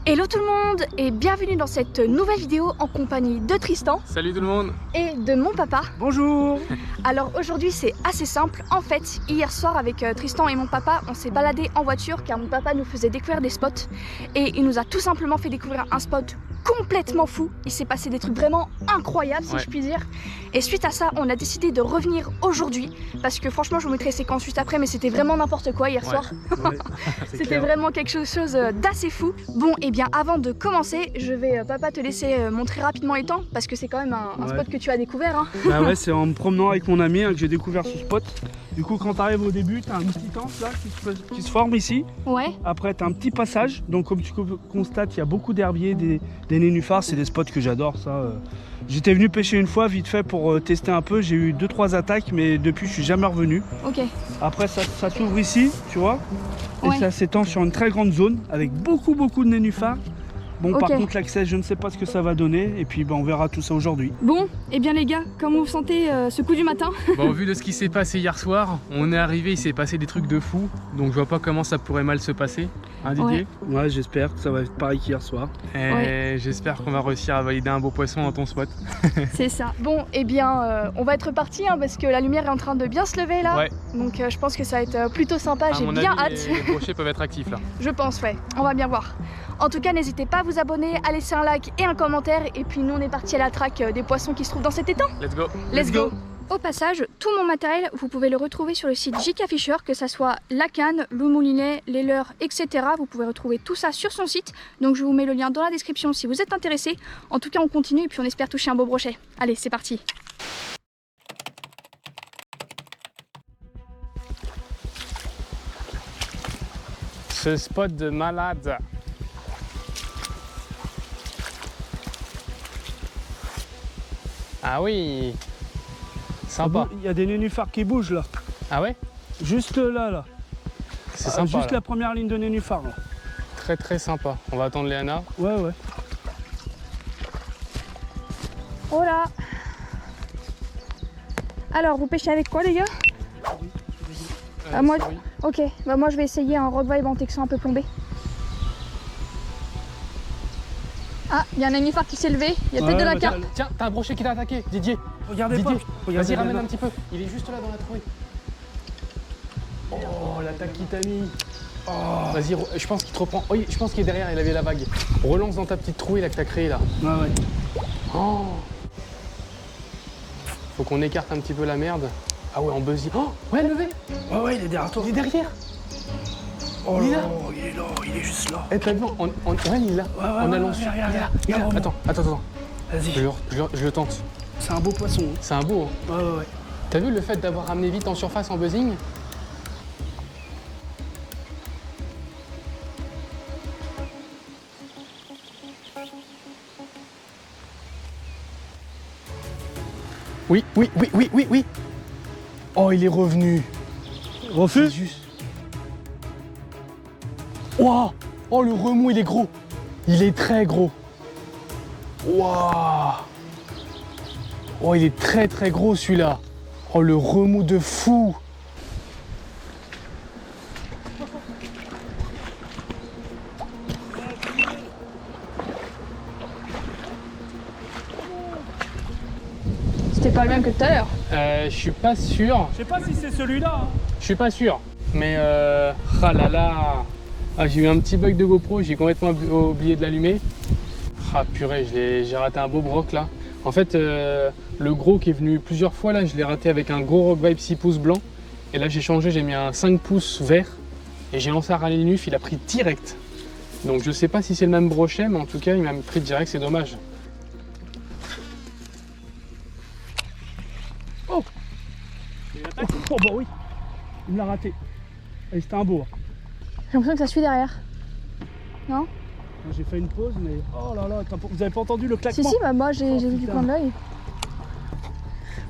Hello tout le monde et bienvenue dans cette nouvelle vidéo en compagnie de Tristan. Salut tout le monde. Et de mon papa. Bonjour. Alors aujourd'hui c'est assez simple. En fait, hier soir avec Tristan et mon papa, on s'est baladé en voiture car mon papa nous faisait découvrir des spots. Et il nous a tout simplement fait découvrir un spot complètement fou. Il s'est passé des trucs vraiment incroyables si je puis dire. Et suite à ça, on a décidé de revenir aujourd'hui. Parce que franchement, je vous mettrai les séquences juste après, mais c'était vraiment n'importe quoi hier soir. Ouais, C'était vraiment quelque chose d'assez fou. Bon, et bien avant de commencer, je vais papa te laisser montrer rapidement les temps. Parce que c'est quand même un spot que tu as découvert. Hein. Bah ouais, c'est en me promenant avec mon ami que j'ai découvert ce spot. Du coup, quand tu arrives au début, tu as un petit anse là qui se forme ici. Ouais. Après, tu as un petit passage. Donc, comme tu constates, il y a beaucoup d'herbiers, des nénuphars. C'est des spots que j'adore, ça. J'étais venu pêcher une fois, vite fait, pour tester un peu. J'ai eu 2-3 attaques, mais depuis, je suis jamais revenu. Ok. Après, ça s'ouvre ici, tu vois. Et Ouais. ça s'étend sur une très grande zone avec beaucoup de nénuphars. Bon, par Ok. contre, l'accès, je ne sais pas ce que ça va donner. Et puis, on verra tout ça aujourd'hui. Bon, et bien les gars, comment vous sentez ce coup du matin? Bon, au vu de ce qui s'est passé hier soir, on est arrivé, il s'est passé des trucs de fou. Donc je vois pas comment ça pourrait mal se passer. Hein Didier? Ouais, j'espère que ça va être pareil qu'hier soir. Et j'espère qu'on va réussir à valider un beau poisson dans ton spot. C'est ça. Bon, et bien, on va être parti hein, parce que la lumière est en train de bien se lever là. Ouais. Donc je pense que ça va être plutôt sympa, À j'ai mon bien avis, hâte. les brochets peuvent être actifs là. Je pense, ouais. On va bien voir. En tout cas, n'hésitez pas à vous abonner, à laisser un like et un commentaire. Et puis nous, on est parti à la traque des poissons qui se trouvent dans cet étang. Let's go. Let's go. Au passage, tout mon matériel, vous pouvez le retrouver sur le site JK Fisher, que ça soit la canne, le moulinet, les leurres, etc. Vous pouvez retrouver tout ça sur son site. Donc je vous mets le lien dans la description si vous êtes intéressé. En tout cas, on continue et puis on espère toucher un beau brochet. Allez, c'est parti. Ce spot de malade. Ah oui. Sympa. Il y a des nénuphars qui bougent là. Ah ouais? Juste là. C'est sympa. Juste là. la première ligne de nénuphars là. Très sympa. On va attendre Léana. Ouais. Oh là. Alors, vous pêchez avec quoi les gars? Moi, Oui. ok, bah moi je vais essayer un rock vibe en texan un peu plombé. Ah, il y a un nénuphar qui s'est levé, il y a peut-être de la carpe. Tiens, t'as un brochet qui t'a attaqué, Didier. Regardez Didier, pas. vas-y, ramène un petit peu. Il est juste là dans la trouée. Oh, l'attaque qui t'a mis. Oh. Vas-y, je pense qu'il te reprend. Oui, je pense qu'il est derrière, il avait la vague. Relance dans ta petite trouée là que t'as créée là. Ouais. Oh. Faut qu'on écarte un petit peu la merde. Ah ouais, en buzzy. Oh, ouais, levé. Ouais, il est derrière toi. Il est derrière. Oh Il est là, là. il est juste là. Eh, t'as vu, ouais, il est là. En allant sur. Regarde. Attends. Vas-y. Je le tente. C'est un beau poisson. C'est un beau. Hein. Ouais. T'as vu le fait d'avoir ramené vite en surface en buzzing? Oui. Oh, il est revenu. Refus. C'est juste. Waouh! Oh, le remous, il est gros. Il est très gros. Waouh! Oh, il est très gros celui-là. Oh, le remous de fou. C'était pas le même que tout à l'heure. Je suis pas sûr. Je sais pas si c'est celui-là. Je suis pas sûr. Mais ah là là. Ah, j'ai eu un petit bug de GoPro, j'ai complètement oublié de l'allumer. Ah purée, j'ai raté un beau broc là. En fait, le gros qui est venu plusieurs fois là, je l'ai raté avec un gros Rock Vibe 6 pouces blanc. Et là j'ai changé, j'ai mis un 5 pouces vert. Et j'ai lancé un râler nuf, il a pris direct. Donc je sais pas si c'est le même brochet, mais en tout cas il m'a pris direct, c'est dommage. Oh bah oui. Il me l'a raté. Et c'était un beau. J'ai l'impression que ça suit derrière. Non? J'ai fait une pause, mais oh là là, vous avez pas entendu le Si, claquement? bah moi j'ai vu du putain. coin de l'œil.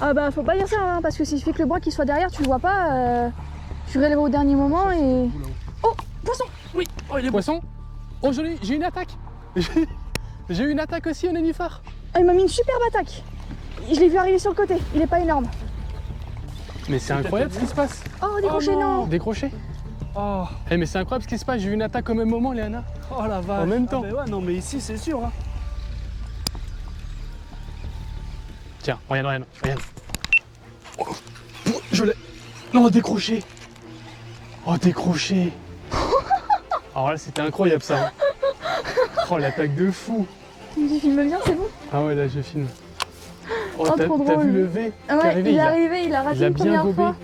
Ah bah faut pas dire ça, hein, parce que s'il suffit que le bras qui soit derrière, tu le vois pas, tu relèves au dernier moment et... Oh, poisson! Oui, oh il est beau. Poisson. Oh joli, j'ai une attaque. J'ai eu une attaque aussi au nénuphar. Ah, il m'a mis une superbe attaque. Je l'ai vu arriver sur le côté, il est pas énorme. Mais c'est incroyable ce qui se passe. Oh, décroché, Oh non. non! Décroché. Oh, Eh mais c'est incroyable ce qui se passe, j'ai eu une attaque au même moment, Léana. oh la vache. En même temps. Ah, ouais, non, mais ici, c'est sûr. Hein. Tiens, regarde. Oh, je l'ai. Non, décroché. Oh, décroché. Alors là, c'était incroyable ça. Oh, l'attaque de fou. Tu filmes bien, c'est bon? Ah ouais, là, je filme. Oh, Oh, t'as trop vu drôle. le V Ah qui est ouais, arrivé, il est arrivé, il a il raté a une bien première gobé. fois.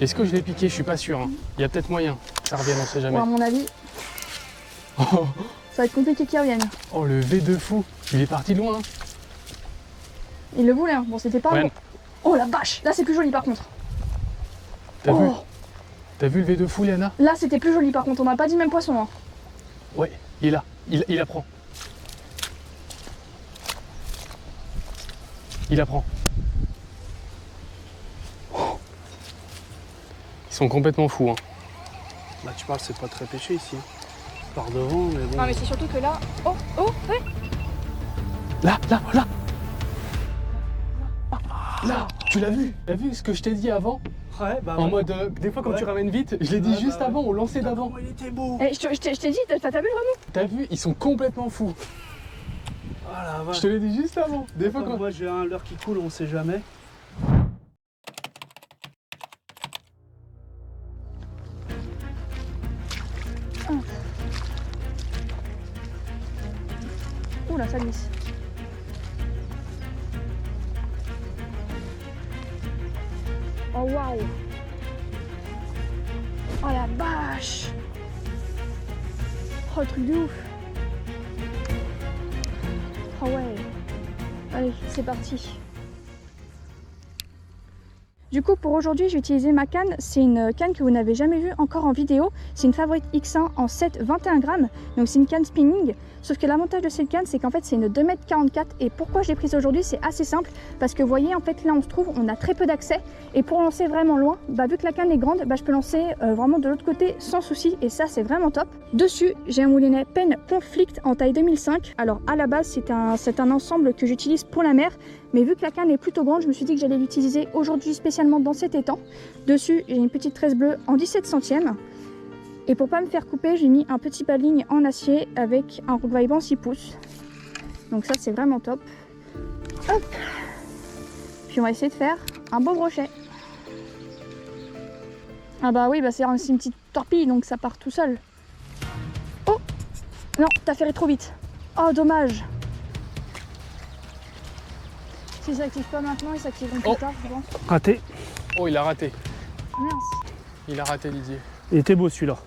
Est-ce que je l'ai piqué? Je suis pas sûr. Hein. Il y a peut-être moyen que ça revienne, on sait jamais. Bon, à mon avis, Oh, ça va être compliqué qu'il revienne. oh, le V de fou. Il est parti loin. Hein. Il le voulait, hein. Bon, c'était pas Ouais. bon. Oh la vache, là c'est plus joli par contre. T'as vu? Oh, T'as vu le V de fou, Léana? là c'était plus joli par contre, on n'a pas dit même poisson. Hein. Ouais, il est là. Il apprend. Il apprend. Oh. Ils sont complètement fous. Hein. Là, tu parles, c'est pas très pêché ici. Par devant, mais bon. Non mais c'est surtout que là... Oh, ouais. Là. Là, tu l'as vu? T'as vu ce que je t'ai dit avant? Ouais, bah En ouais. mode, des fois quand Ouais. tu ramènes vite, je l'ai dit Ouais, juste bah avant, au lancer Putain, d'avant. comment il était beau. Eh, je t'ai dit, t'as vu vraiment? T'as vu? Ils sont complètement fous. Oh la vache. Je te l'ai dit juste avant. Des fois Attends, quand... moi j'ai un leurre qui coule, on sait jamais. Ouh là, ça glisse. Oh waouh. Oh la vache. Oh le truc de ouf. Oh ouais. Allez, c'est parti. Du coup, pour aujourd'hui, j'ai utilisé ma canne. C'est une canne que vous n'avez jamais vue encore en vidéo. C'est une Favorite X1 en 7 21 grammes. Donc c'est une canne spinning. Sauf que l'avantage de cette canne, c'est qu'en fait, c'est une 2,44 m. Et pourquoi je l'ai prise aujourd'hui, c'est assez simple. Parce que vous voyez, en fait, là, on se trouve, on a très peu d'accès. Et pour lancer vraiment loin, vu que la canne est grande, je peux lancer vraiment de l'autre côté sans souci. Et ça, c'est vraiment top. Dessus, j'ai un moulinet Penn Conflict en taille 2005. Alors, à la base, c'est un ensemble que j'utilise pour la mer. Mais vu que la canne est plutôt grande, je me suis dit que j'allais l'utiliser aujourd'hui spécialement dans cet étang. Dessus, j'ai une petite tresse bleue en 17 centièmes. Et pour pas me faire couper, j'ai mis un petit baligne en acier avec un roquevaiban 6 pouces. Donc ça, c'est vraiment top. Hop. Puis on va essayer de faire un beau brochet. Ah bah oui, c'est une petite torpille, donc ça part tout seul. Oh non, t'as ferré trop vite. Oh, dommage. S'il s'active pas maintenant, il s'activeront plus tard, je pense. Raté. Oh, il a raté. Mince. Il a raté, Didier. Il était beau celui-là.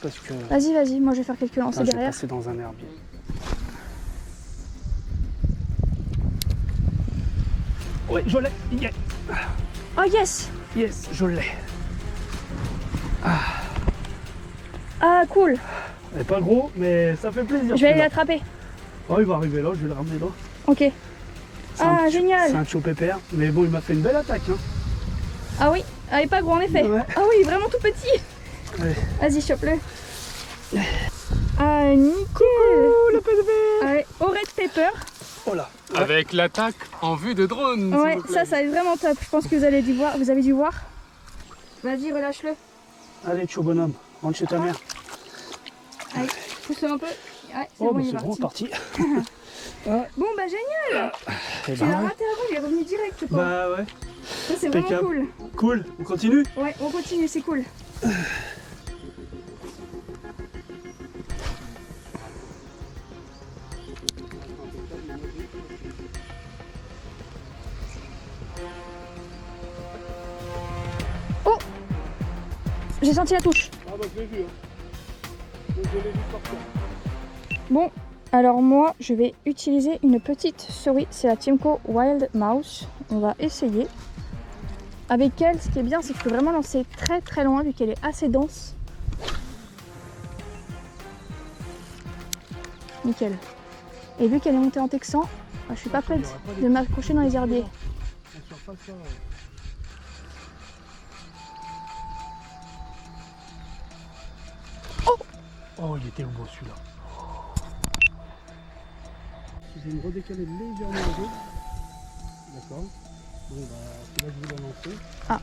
Parce que. Vas-y, moi je vais faire quelques lancers Putain, j'ai derrière. passé dans un herbier. Ouais, je l'ai. Yeah. Oh yes. Yes, je l'ai. Ah cool. Elle est pas gros, mais ça fait plaisir. Je vais aller celui-là. l'attraper. Oh, il va arriver là, je vais le ramener là. Ok. C'est Ah un génial. C'est un tio pépère. Mais bon, il m'a fait une belle attaque. Hein. Ah oui, elle est pas gros en effet. Ouais. Ah oui, vraiment tout petit. Ouais. Vas-y, chope-le. Ah nickel. Coucou, le PDB. Allez, au red pepper. Oh là. Ouais. Avec l'attaque en vue de drone. Ouais, s'il vous plaît. ça va être vraiment top. Je pense que vous avez dû voir. Vas-y, relâche-le. Allez, tio bonhomme, rentre chez ta mère. Allez, pousse-le un peu. Ouais, c'est Oh, bon, bah il est c'est bon, parti. parti. Bon, bah génial. Eh Tu ben, l'as ouais. raté avant, il est revenu direct quoi. Bah ouais. Ça c'est vraiment impeccable. cool. Cool, on continue. Ouais, on continue, c'est cool. Oh, j'ai senti la touche. Ah bah je l'ai vu. Je l'ai vu partir. Bon, alors moi je vais utiliser une petite souris, c'est la Tiemco Wild Mouse. On va essayer. Avec elle, ce qui est bien, c'est que je peux vraiment lancer très très loin vu qu'elle est assez dense. Nickel. Et vu qu'elle est montée en texan, je suis pas prête de m'accrocher dans les herbiers. Oh, il était beau celui-là. Je vais me redécaler légèrement le dos. D'accord. Bon, bah, c'est là que je vais la lancer. Ah.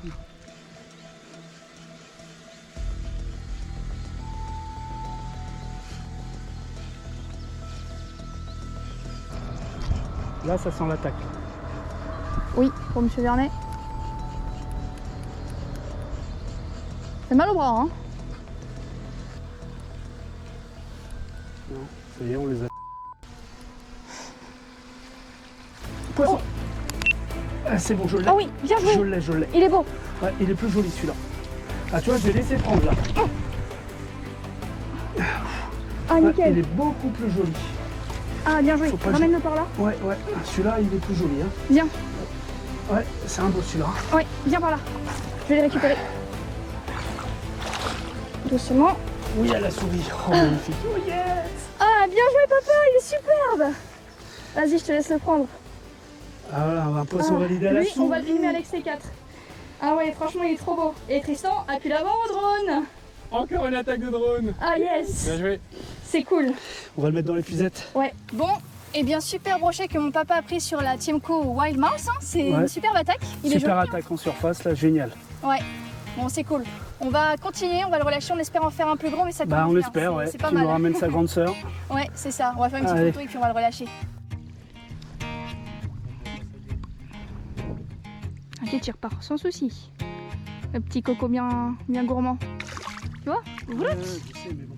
Là, ça sent l'attaque. Oui, pour Monsieur Vernet. C'est mal au bras, hein. Non, ça y est, on les a. Poisson. Ah, c'est bon, je l'ai. Ah oui, bien joué. Je l'ai. Il est beau. Ouais, il est plus joli celui-là. Ah, tu vois, je vais laisser prendre là. Ah, Ouais, nickel. il est beaucoup plus joli. Ah, bien joué. Faut pas Ramène-le par là. Ouais. Celui-là, il est plus joli. Hein. Viens. Ouais, c'est un beau celui-là. Ouais, viens par là. Je vais les récupérer. Doucement. Oui, il y a la souris. Oh, magnifique. Oh, yes. Ah, bien joué, papa. Il est superbe. Vas-y, je te laisse le prendre. Ah, voilà, un poisson validé à la Lui, souris. on va le filmer avec C4. Ah ouais, franchement, il est trop beau. Et Tristan, appuie l'avant au drone. Encore une attaque de drone. Ah yes. Bien joué. C'est cool. On va le mettre dans l'épuisette. Ouais. Bon, et bien super brochet que mon papa a pris sur la Tiemco Wild Mouse. Hein. C'est Ouais. une superbe attaque. Il est Super joli. attaque en surface, là, génial. Ouais. Bon, c'est cool. On va continuer, on va le relâcher, on espère en faire un plus gros, mais ça Bah, commence on bien. espère, ouais. C'est pas Qui nous mal. ramène sa grande sœur. Ouais, c'est ça. On va faire une petite Allez. photo et puis on va le relâcher. Ok, tu repars sans souci. Le petit coco bien gourmand. Tu vois? Voilà. Je sais, mais bon.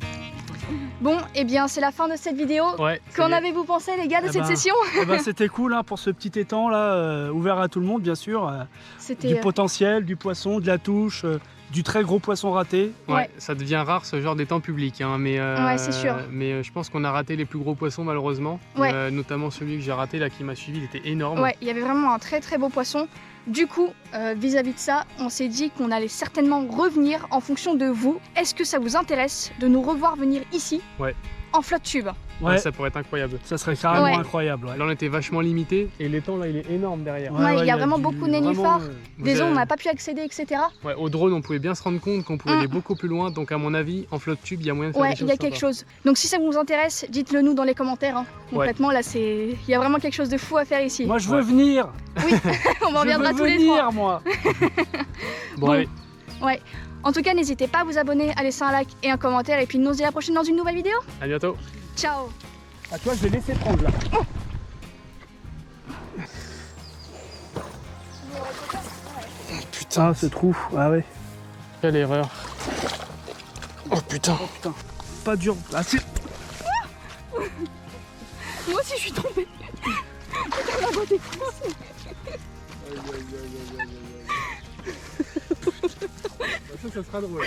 Bon, et bien c'est la fin de cette vidéo. Ouais. Qu'en avez-vous pensé les gars de Eh cette ben, session? Eh ben, c'était cool hein, pour ce petit étang là, ouvert à tout le monde bien sûr. Du C'était potentiel, du poisson, de la touche, du très gros poisson raté. Ouais, Ouais. ça devient rare ce genre d'étang public, hein, mais, Ouais, c'est sûr. mais je pense qu'on a raté les plus gros poissons malheureusement. Ouais. Notamment celui que j'ai raté là qui m'a suivi, il était énorme. Ouais, il y avait vraiment un très très beau poisson. Du coup, vis-à-vis de ça, on s'est dit qu'on allait certainement revenir en fonction de vous. Est-ce que ça vous intéresse de nous revoir venir ici Ouais. en flotte tube? Ouais, Ça pourrait être incroyable. ça serait carrément Ouais. incroyable. Ouais. Là on était vachement limité et l'étang là il est énorme derrière. Ouais, il y a vraiment du- beaucoup de nénuphars. vraiment, Vous Des zones où on avez- n'a pas pu accéder, etc. Ouais, au drone on pouvait bien se rendre compte qu'on pouvait aller beaucoup plus loin, donc à mon avis en flotte tube il y a moyen de faire Ouais, des il choses y a quelque sympas. chose. Donc si ça vous intéresse, dites-le nous dans les commentaires. Hein. Concrètement, là, il y a vraiment quelque chose de fou à faire ici. Moi je veux Ouais. venir. On en reviendra je tous veux les venir, trois. moi. Bon, Bon. allez, Ouais. En tout cas, n'hésitez pas à vous abonner, à laisser un like et un commentaire. Et puis nous on se dit à la prochaine dans une nouvelle vidéo. à bientôt. Ciao. Ah tu vois, je vais laisser prendre là. Putain, ce trou. Ah ouais. Quelle erreur. Oh putain. Oh putain. Pas dur. Ah c'est. Moi aussi, je suis tombée. Putain, la boîte est coincée. Ça sera drôle.